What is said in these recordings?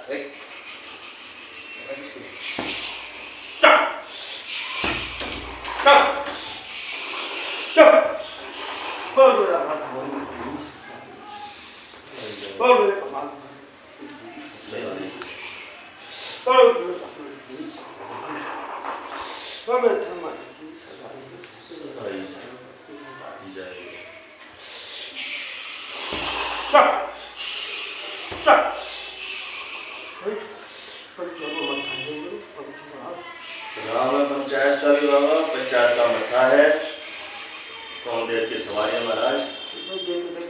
एक पंचायत का भी बाबा, पंचायत का मठा है। कौन देर की सवारी है महाराज?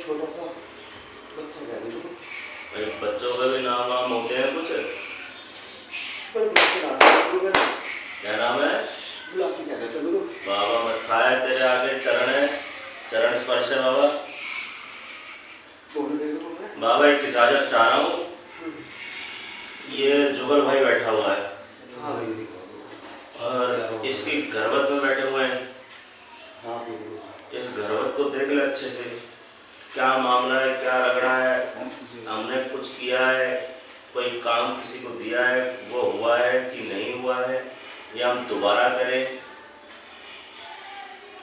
छोटा सा बच्चों का भी नाम वाम होते हैं कुछ? क्या नाम है? बाबा मठा है, तेरे आगे चरण है, चरण स्पर्श है बाबा। बाबा एक इजाजत चाह रहा हूँ। ये जुगल भाई बैठा हुआ है और इसकी घरवत में बैठे हुए हैं। इस घरवत को देख ले अच्छे से, क्या मामला है, क्या रगड़ा है, हमने कुछ किया है, कोई काम किसी को दिया है, वो हुआ है कि नहीं हुआ है, या हम दोबारा करें।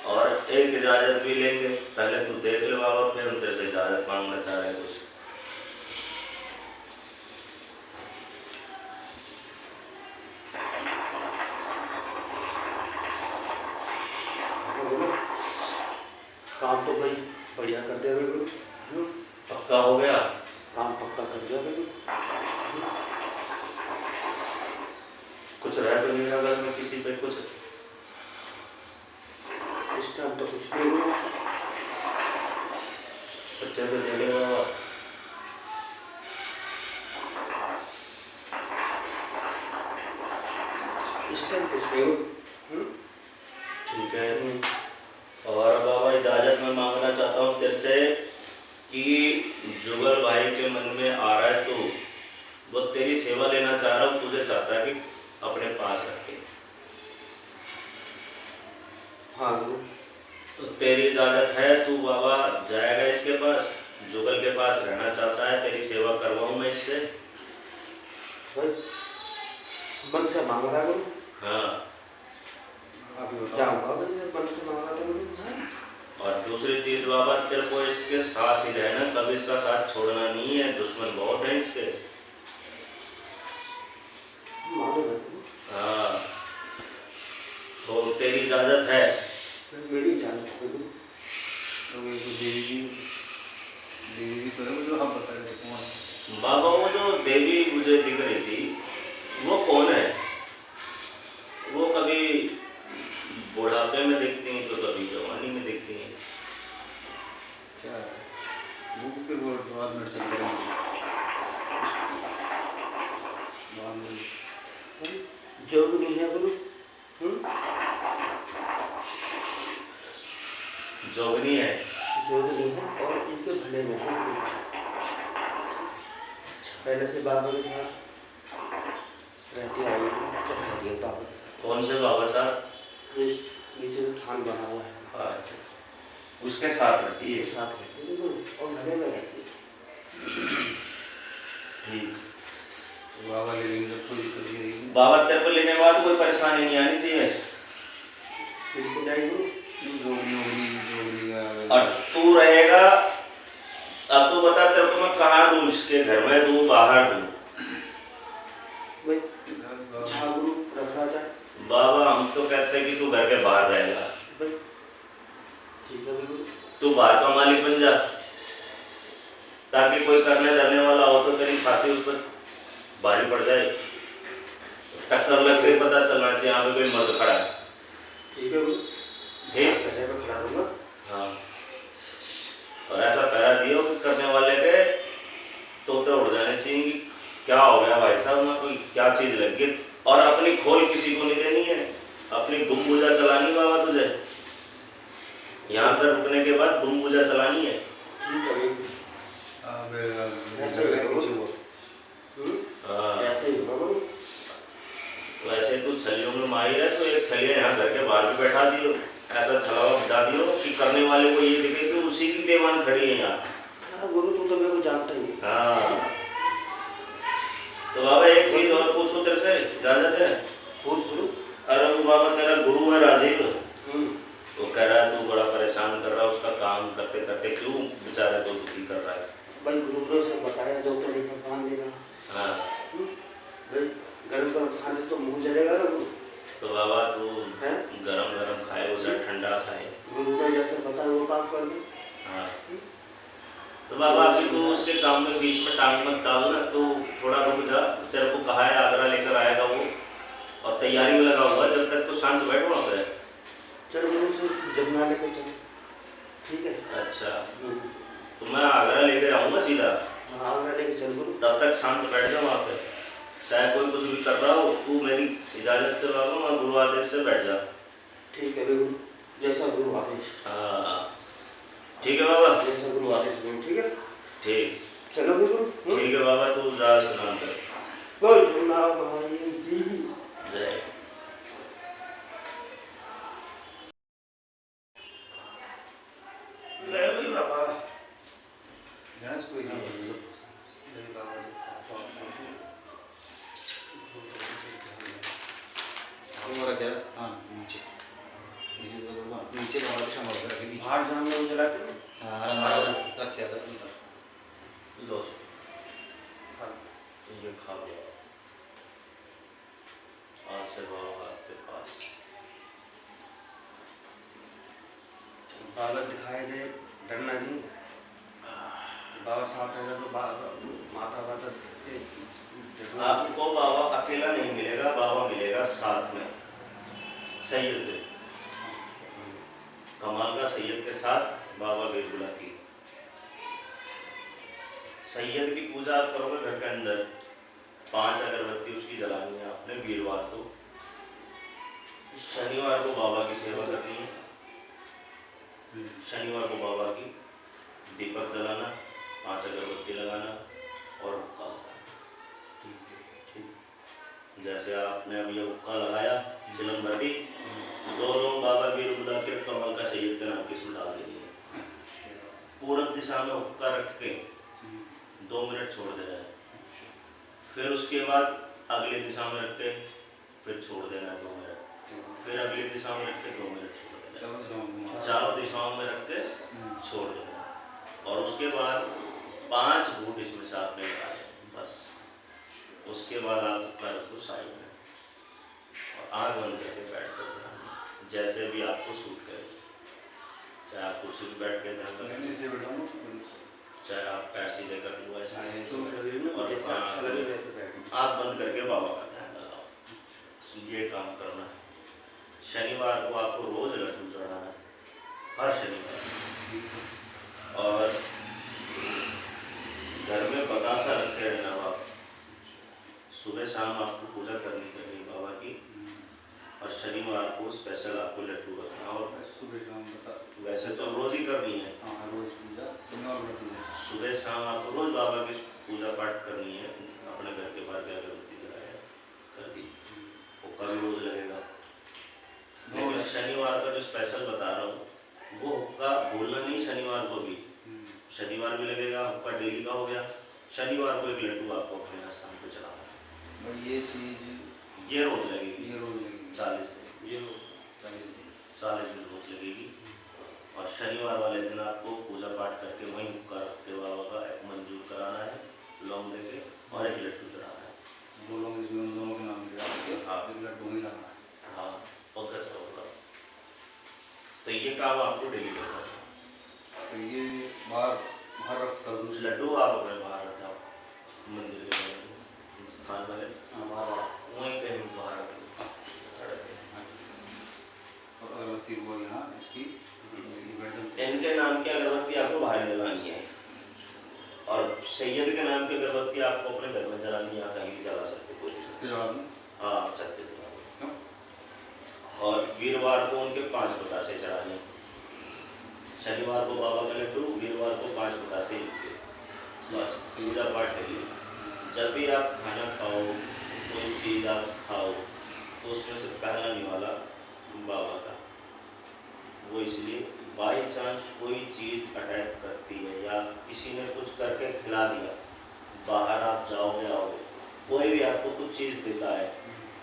और एक इजाजत भी लेंगे, पहले तू देख ले बाबा, फिर हम तेरे से इजाजत मांगना चाह रहे हैं कुछ। काम तो भाई बढ़िया कर दिया गुरु। पक्का हो गया? काम पक्का कर दिया गुरु। कुछ रह तो नहीं रहा घर में किसी पे कुछ? इस टाइम तो कुछ नहीं हुआ। अच्छे से देख ले बाबा। इस टाइम कुछ नहीं हुआ। ठीक है। और बाबा इजाजत मैं मांगना चाहता हूँ तेरे से कि जुगल भाई के मन में आ रहा है, तो वो तेरी सेवा लेना चाह रहा हूँ, तुझे चाहता है कि अपने पास रखे। हाँ गुरु। तो तेरी इजाजत है, तू बाबा जाएगा इसके पास, जुगल के पास रहना चाहता है, तेरी सेवा करवाऊँ मैं इससे? मन से मांग रहा गुरु। हाँ जाऊंगा मन से मांग रहा गुरु। और दूसरी चीज बाबा, तेरे को इसके साथ ही रहना, कभी इसका साथ छोड़ना नहीं है, दुश्मन बहुत है इसके। हाँ, तो तेरी इजाजत है? मेरी इजाजत है गुरु। देवी तो है जो हम बता रहे थे कौन? बाबा वो जो देवी मुझे दिख रही थी वो कौन है? वो कभी बुढ़ापे में दिखती हैं तो कभी जवानी में दिखती हैं। क्या वो फिर वो बाद में चल रहे जोगनी है गुरु। जोगनी है? जोगनी है और इनके भले में है। पहले से बाबा के साथ रहती आई तो रह दिया बाबा के साथ। कौन से बाबा साहब? नीचे थान बना हुआ है। अच्छा, उसके साथ रहती है? साथ रहती है और घरे में रहती है। ठीक। बाबा ले लेंगे तो कोई दिक्कत नहीं। बाबा तेरे को लेने के बाद कोई परेशानी नहीं आनी चाहिए। बिल्कुल नहीं गुरु। और तू रहेगा, अब तू बता तेरे को मैं कहाँ दूँ, इसके घर में दूँ बाहर दूँ? अच्छा गुरु रखा जाए। बाबा हम तो कहते हैं कि तू घर के बाहर रहेगा। ठीक है गुरु। तू बाहर का मालिक बन जा, ताकि कोई करने धरने वाला हो तो तेरी छाती उस पर भारी पड़ जाए, टक्कर लग गई पता चलना चाहिए यहाँ पे कोई मर्द खड़ा है। ठीक है गुरु। ठीक, पहले में खड़ा रहूंगा। हाँ, और ऐसा पहरा दियो कि करने वाले के तोते उड़ जाने चाहिए कि क्या हो गया भाई साहब, ना कोई क्या चीज लग गई। और अपनी खोल किसी को नहीं देनी है, अपनी गुमबुझा चलानी बाबा तुझे। यहाँ पर रुकने के बाद गुमबुझा चलानी है। ठीक है ऐसे ही होगा। ऐसे ही होगा। वैसे तू छलियों में माहिर है, तो एक छलिया यहाँ घर के बाहर भी बैठा दियो, ऐसा छलावा बिठा दियो कि करने वाले को ये दिखे कि उसी की देवान खड़ी है यहाँ। गुरु तू तो मेरे को जानता ही है। हाँ, तो बाबा एक चीज और पूछूं तेरे से, इजाजत है? पूछ गुरु। अरे वो बाबा तेरा गुरु है राजीव, हम्म। वो कह रहा है तू बड़ा परेशान कर रहा है उसका काम करते करते, क्यों बेचारे को दुखी कर रहा है? भाई गुरु से बताया जो तो नहीं भगवान देना। हाँ भाई गर्म गर्म खाने तो मुंह जलेगा ना गुरु। तो बाबा तू हैं? गरम गरम खाए उसे ठंडा खाए। गुरु ने जैसे बताया वो काम कर दे। हाँ तो बाबा अभी तू उसके काम में बीच में टांग मत डाल ना, तू थोड़ा रुक जा। तेरे को कहा है आगरा लेकर आएगा वो, और तैयारी में लगा हुआ, जब तक तो शांत बैठ वहाँ पे। चल गुरु से जमुना लेके चल, ठीक है? अच्छा तो मैं आगरा लेकर आऊँगा सीधा, हाँ आगरा लेके चल गुरु। तब तक शांत बैठ जा वहाँ पे, चाहे कोई कुछ भी कर रहा हो, तू मेरी इजाज़त से बाबा मैं गुरु आदेश से बैठ जा। ठीक है गुरु, जैसा गुरु आदेश। हाँ ठीक है बाबा। जैसा गुरु आदेश गुरु, ठीक है? ठीक, चलो गुरु। ठीक है बाबा, तू जा स्नान कर। बोल जमुना माई की जय। ले भाई बाबा। गणेश कोई नहीं है। ले बाबा जी। हमारा क्या? हाँ नीचे नीचे तो भगवान नीचे का हमारा क्षमा होगा कि नीचे। बाहर जाने में जला के हाँ हमारा रख क्या था अंदर। लो हाँ। ये खा लो, आज से बाबा आपके पास। बाबा दिखाई दे, डरना नहीं। बाबा साथ रहेगा तो माता वाता आपको बाबा अकेला नहीं मिलेगा, बाबा मिलेगा साथ में, सैयद कमाल का सैयद के साथ बाबा बिरबुला की। सैयद की पूजा आप करोगे घर के अंदर, 5 अगरबत्ती उसकी जलानी है आपने वीरवार को। शनिवार को बाबा की सेवा करनी है, शनिवार को बाबा की दीपक जलाना, 5 अगरबत्ती लगाना और हुक्का लगाना। ठीक, जैसे आपने अब ये हुक्का लगाया, चिलम भर दी, 2 लोग बाबा बिरबुला के कमल का सैयद के नाम की इसमें डाल देनी है। पूरब दिशा में हुक्का रख के 2 मिनट छोड़ देना है, फिर उसके बाद अगली दिशा में रख के फिर छोड़ देना है 2 मिनट, फिर अगली दिशा में रख के 2 मिनट छोड़ देना है, चारों दिशाओं में रख के छोड़ देना है। और उसके बाद 5 घूंट इसमें से आपने निकाले बस। उसके बाद आप पैर को साइड में और आँख बंद करके बैठ कर ध्यान में, जैसे भी आपको सूट करे, चाहे आप कुर्सी पर बैठ के ध्यान करें, चाहे आप पैर सीधे कर लो ऐसे, और आँख बंद करके बाबा का ध्यान लगाओ। ये काम करना है। शनिवार को आपको रोज लड्डू चढ़ाना है, हर शनिवार। और घर में बतासा रखे रहना आप, सुबह शाम आपको पूजा करनी चाहिए बाबा की। और शनिवार को स्पेशल आपको लड्डू रखना, और सुबह शाम बता वैसे तो रोज ही करनी है। हाँ रोज पूजा सुबह शाम आपको रोज बाबा की पूजा पाठ करनी है। अपने घर के बाहर क्या अगरबत्ती जलाया कर दी, हुक्का भी रोज लगेगा। लेकिन शनिवार का जो स्पेशल बता रहा हूँ, वो हुक्का भूलना नहीं, शनिवार को भी, शनिवार भी लगेगा, हुक्का डेली का हो गया। शनिवार को एक लड्डू आपको अपने यहाँ शाम को चलाना है। ये चीज ये रोज लगेगी, ये रोज लगेगी 40 दिन, ये रोज 40 दिन रोज लगेगी। और शनिवार वाले दिन आपको पूजा पाठ करके वहीं हुक्का रख के बाबा का एक मंजूर कराना है, लौंग देके, और एक लड्डू चढ़ाना है। वो लोग इसमें उन दोनों के नाम लिखा के हाँ। एक लड्डू ही लाना है। हाँ पंकज का होगा। तो ये काम आपको डेली करना है। तो ये बाहर रख कर दूँ लड्डू आप अपने बाहर रखाओ, मंदिर के स्थान वाले वहीं कहीं बाहर रख दो। और अगरबत्ती वो यहाँ इसकी इनके नाम की अगरबत्ती आपको बाहर जलानी है, और सैयद के नाम की अगरबत्ती आपको अपने घर में जलानी है, कहीं भी जला सकते कोई। हाँ छत पे जला। और वीरवार को उनके 5 बतासे चढ़ाने, शनिवार को बाबा का लड्डू, वीरवार को 5 बतासे इनके, बस पूजा पाठ करिए। जब भी आप खाना खाओ, कोई चीज़ आप खाओ, तो उसमें से पहला निवाला बाबा का। वो इसलिए बाई चांस कोई चीज़ अटैक करती है या किसी ने कुछ करके खिला दिया, बाहर आप जाओगे आओगे, कोई भी आपको कुछ चीज़ देता है,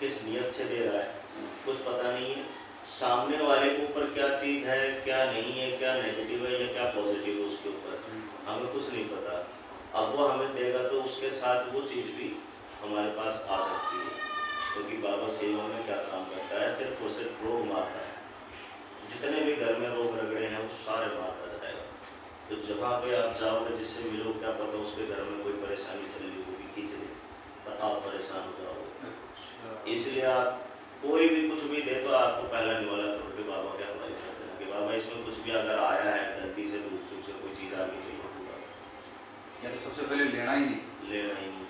किस नियत से दे रहा है कुछ पता नहीं है। सामने वाले के ऊपर क्या चीज़ है, क्या नहीं है, क्या नेगेटिव है या क्या पॉजिटिव है, उसके ऊपर हमें कुछ नहीं पता। अब वो हमें देगा तो उसके साथ वो चीज़ भी हमारे पास आ सकती है, क्योंकि बाबा सेवा में क्या काम करता है, सिर्फ और सिर्फ रोग मारता है। जितने भी घर में रोग रगड़े हैं वो सारे मारता जाएगा। तो जहाँ पे आप जाओगे, जिससे मिलो, क्या पता उसके घर में कोई परेशानी चल रही, वो भी खींच ले तो आप परेशान हो जाओगे। इसलिए आप कोई भी कुछ भी दे तो आपको पहला निवाला करो कि बाबा के हवाले कर देना कि बाबा इसमें कुछ भी अगर आया है गलती से, भूल चूक से कोई चीज़ आ गई तो ये होगा। या तो सबसे पहले लेना ही नहीं, लेना ही नहीं,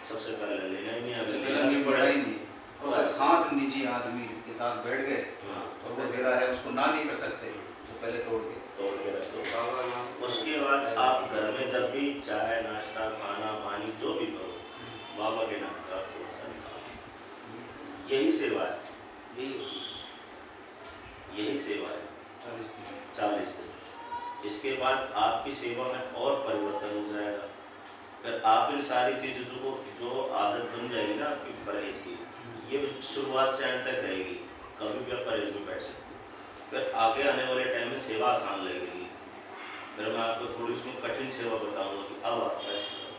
सबसे पहले लेना ही नहीं, सबसे अगर पहले लेना भी बढ़ा पड़ा ही नहीं। और सांस निजी आदमी के साथ बैठ गए हाँ, और वो दे रहा है, उसको ना नहीं कर सकते तो पहले तोड़ के तोड़ के रख दो। उसके बाद आप घर में जब भी चाय नाश्ता खाना पानी जो भी करो, बाबा के नाम का थोड़ा सा निकालो। यही सेवा है, यही सेवा है 40 दिन। इसके बाद आपकी सेवा में और परिवर्तन हो जाएगा। फिर आप इन सारी चीज़ों को जो आदत बन जाएगी ना आपकी परहेज की, ये शुरुआत से अंत तक रहेगी, कभी भी आप परहेज में बैठ सकते हो। फिर आगे आने वाले टाइम में सेवा आसान लगेगी। फिर मैं आपको थोड़ी उसमें कठिन सेवा बताऊंगा कि अब आप ऐसे करो।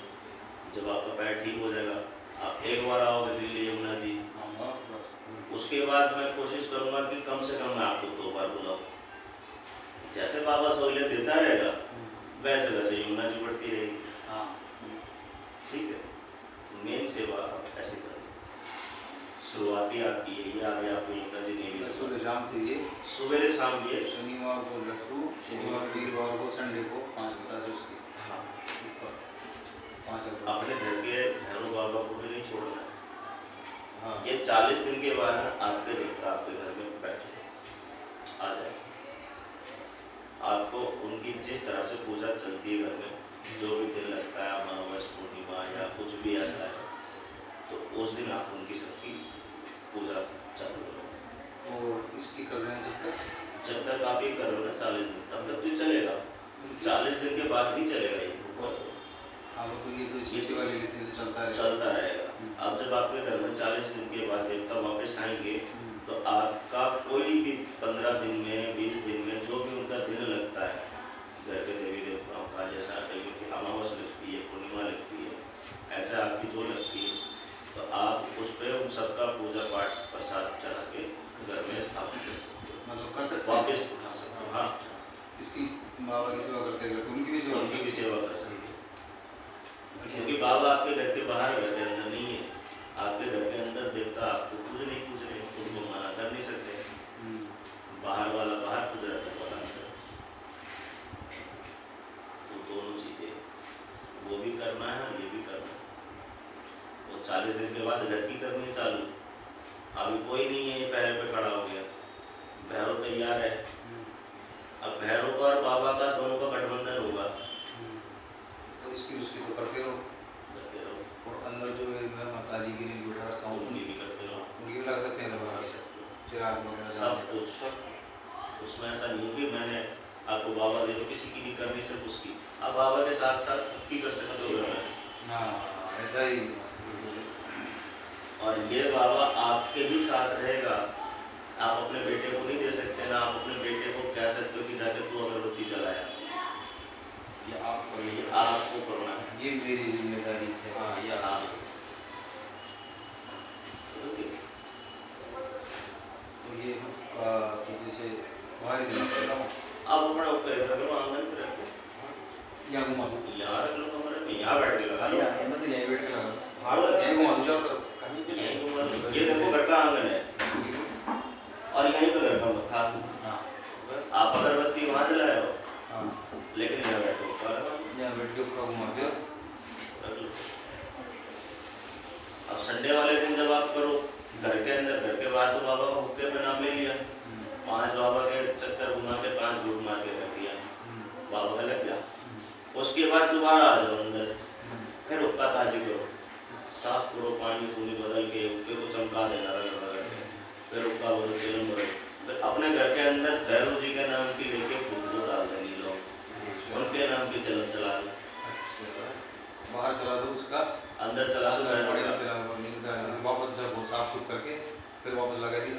जब आपका पैर ठीक हो जाएगा, आप एक बार आओगे दिल्ली यमुना जी, उसके बाद मैं कोशिश करूंगा कि कम से कम मैं आपको 2 बार बुलाऊं। जैसे बाबा सहूलियत देता रहेगा वैसे वैसे यमुना जी बढ़ती रहेगी। ठीक है, मेन सेवा आप ऐसे करें। शुरुआती आपकी यही, आगे आपको यमुना जी नहीं सुबह शाम तो ये सवेरे शाम ये शनिवार को लड्डू, शनिवार वीरवार को संडे को 5 बता से उसकी हाँ 5 अपने घर के भैरव बाबा को भी नहीं छोड़ना है। हाँ ये 40 दिन के बाद आपके देवता आपके घर में बैठे आ जाए। आपको उनकी जिस तरह से पूजा चलती है घर में, जो भी दिन लगता है, अमावस पूर्णिमा या कुछ भी ऐसा है, तो उस दिन आप उनकी सबकी पूजा चालू करो। और इसकी कर रहे हैं जब तक आप ये करो ना 40 दिन, तब तक भी चलेगा। 40 दिन के बाद भी चलेगा ये, हाँ वो तो ये तो इसकी सेवा ले लेते हैं तो चलता रहेगा। चलता रहेगा। अब जब आपके घर में 40 दिन के बाद देवता वापस आएंगे, तो आपका कोई भी 15 दिन में 20 दिन में जो भी उनका दिन लगता है घर के देवी देवताओं का, जैसा कहीं की अमावस लगती है, पूर्णिमा लगती है, ऐसा आपकी जो लगती है, तो आप उस पर उन सबका पूजा पाठ प्रसाद चढ़ा के घर में स्थापित कर सकते हो, मतलब कर सकते वापस उठा सकते हो। हाँ, इसकी बाबा की सेवा करते हैं तो उनकी भी सेवा उनकी भी सेवा कर सकते हो, क्योंकि बाबा आपके घर के बाहर, घर के अंदर नहीं है। आपके घर के अंदर देवता आपको पूज रहे, उनको मना कर नहीं सकते। बाहर वाला बाहर पूज रहा है, वाला अंदर। तो दोनों चीज़ें वो भी करना है और ये भी करना है। वो 40 दिन के बाद घर की करनी है चालू। अभी कोई नहीं है, ये पैर पे खड़ा हो गया, भैरव तैयार है। अब भैरव का और बाबा का दोनों का गठबंधन होगा, तो इसकी उसकी तो करते रहो। और अंदर जो है मैं माता जी के लिए बैठा रखा हूँ, उनकी भी करते रहो, उनकी भी लगा सकते हैं, लगा सकते हैं चिराग वगैरह सब कुछ। उसमें ऐसा नहीं कि मैंने आपको बाबा दे दो, किसी की नहीं करनी, सिर्फ उसकी। आप बाबा के साथ साथ सबकी कर सकते हो घर में। हाँ ऐसा ही। और ये बाबा आपके ही साथ रहेगा। आप अपने बेटे को नहीं दे सकते ना, आप अपने बेटे को कह सकते हो कि जाके तू अगरबत्ती जलाया। ये आपको ये आपको करना है, ये मेरी जिम्मेदारी है। हाँ ये आप। तो ये तो जैसे हमारे दिन करता हूँ आप अपना ऊपर रख लो, आंगन पे रखो, यहाँ घुमा दूँ, यहाँ रख लो कमरे में, यहाँ बैठ के लगा लो, मतलब यहीं बैठ के लगा हाँ यहीं घुमा दूँ, चारों तरफ कहीं पे यहीं घुमा लो। ये देखो घर का आंगन है और यहीं पे घर का मत्था। हाँ आप अगरबत्ती वहाँ जलाए हो, हाँ लेकिन यहाँ बैठो ऊपर यहाँ बैठ के ऊपर घुमा के रख लो। अब संडे वाले दिन जब आप करो घर के अंदर, घर के बाहर तो बाबा का हुक्के पे नाम ले लिया, 5 बाबा के चक्कर घुमा के 5 घूट मार के रख दिया, बाबा का लग गया। उसके बाद दोबारा आ जाओ अंदर, फिर हुक्का ताजी करो, साफ करो, पानी पूनी बदल के हुक्के को चमका देना रगड़ रगड़ के, फिर हुक्का बदल तेल बदल, फिर अपने घर के अंदर भैरव जी के नाम की लेके फूल डाल देनी लोग, उनके नाम की चलन चला लो। बाहर चला दो उसका, अंदर चला दो अंदर भैरों पड़ेगा का। चला हुआ नहीं था, वापस जब वो साफ सुथ करके फिर वापस लगा दी,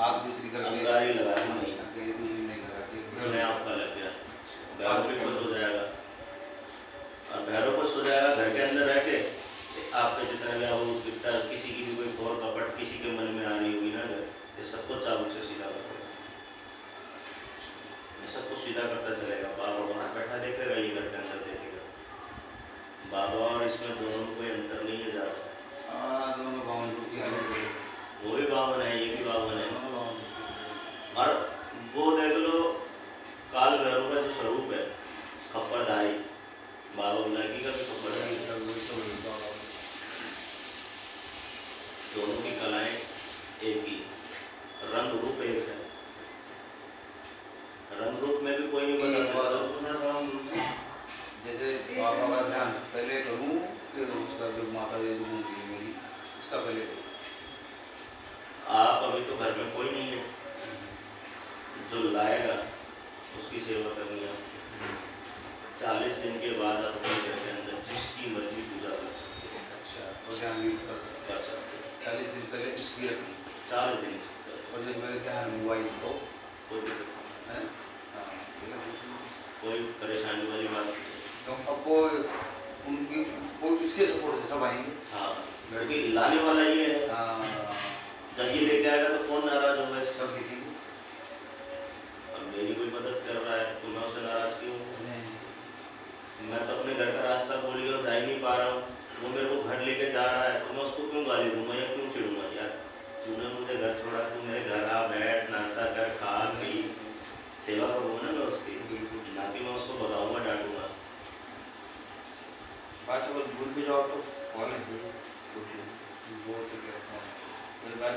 आग दूसरी करके अंगारी लगा दी नहीं, ये दूसरी नहीं लगाती, नया आपका लग गया, भैरों भी खुश हो जाएगा और भैरों खुश हो जाएगा। घर के अंदर रह के आपके जितने भी वो कितना किसी की भी कोई खौर कपट किसी के मन में आ रही होगी ना, ये सबको चाबुक से सीधा कर देगा, ये सबको सीधा करता चलेगा। बाबा बाहर बैठा देखेगा, ये घर के अंदर देखेगा। बाबा और इसमें दोनों में कोई अंतर नहीं है ज़्यादा। दोनों बावन रुपये आगे वो भी बावन है, ये भी बावन है। दोनों बावन और वो देख लो काल भैरव का जो स्वरूप है खप्परधारी, बाबा उल्लाकी का भी खप्परधारी, दोनों की कलाएं एक ही, रंग रूप एक है। रंग रूप में भी कोई नहीं बता सकता। जैसे बाबा का ध्यान पहले करूँ फिर उसका जो माता जी जो घूमती मेरी इसका पहले करूँ। आप अभी तो घर में कोई नहीं है, जो लाएगा उसकी सेवा करनी है। 40 दिन के बाद आप अपने घर के अंदर जिसकी मर्जी पूजा कर सकते हैं। अच्छा, और ध्यान भी कर सकते कर सकते हैं 40 दिन पहले इसकी रखनी, 40 दिन से और जब मेरे ध्यान में हुआ तो कोई दिक्कत नहीं, है हाँ ठीक है, कुछ नहीं। कोई परेशानी वाली बात नहीं है। तो अब वो उनकी वो इसके सपोर्ट से सब आएंगे। हाँ, क्योंकि लाने वाला ये है, हाँ, जब ये लेके आएगा तो कौन नाराज होगा इससे? सब दिखेंगे। और मेरी कोई मदद कर रहा है तो मैं उससे नाराज क्यों हूँ? मैं तो अपने घर का रास्ता भूल गया, जा ही नहीं पा रहा हूँ, वो मेरे को घर लेके जा रहा है तो मैं उसको क्यों गाली दूंगा या क्यों चिढ़ूंगा? यार तूने मुझे घर छोड़ा, तू मेरे घर आ, बैठ, नाश्ता कर, खा पी, सेवा करूँगा ना मैं उसकी, ना कि मैं उसको भगाऊंगा, डांटूंगा। बाद में बस भूल भी जाओ तो कॉलेज वो तो क्या एक बार